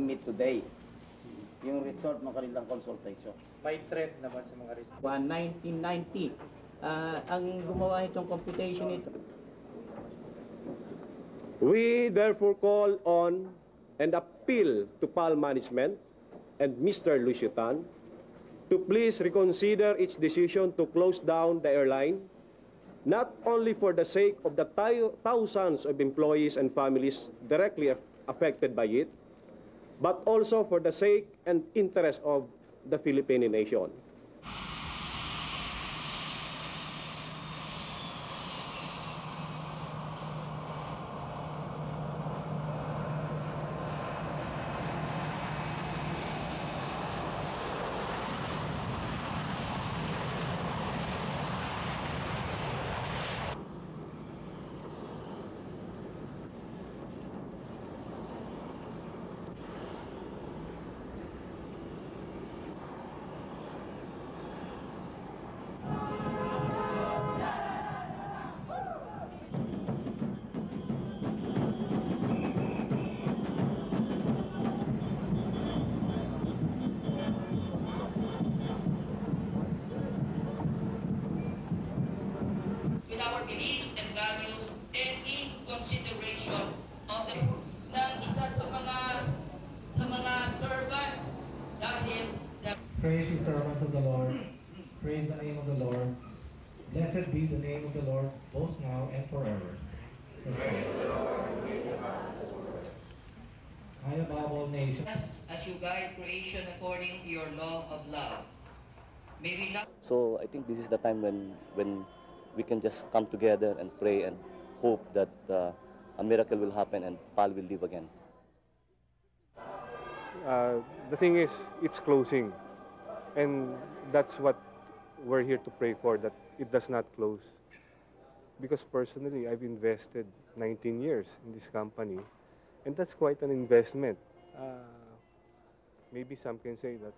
submit today yung result ng kanilang consultation. May trend naman sa mga result. 1990 ang gumawa itong computation ito. We therefore call on and appeal to PAL management and Mr. Lucio Tan to please reconsider its decision to close down the airline, not only for the sake of the thousands of employees and families directly affected by it, but also for the sake and interest of the Philippine nation. Beliefs and values and in consideration of the ng isa sa mga servants dahil Praise ye servants of the Lord, praise the name of the Lord, blessed be the name of the Lord both now and forever. I above all nations. as you guide creation according to your law of love. May we not So I think this is the time when we can just come together and pray and hope that a miracle will happen and PAL will live again. The thing is, it's closing, and that's what we're here to pray for, that it does not close. Because personally, I've invested 19 years in this company, and that's quite an investment. Maybe some can say that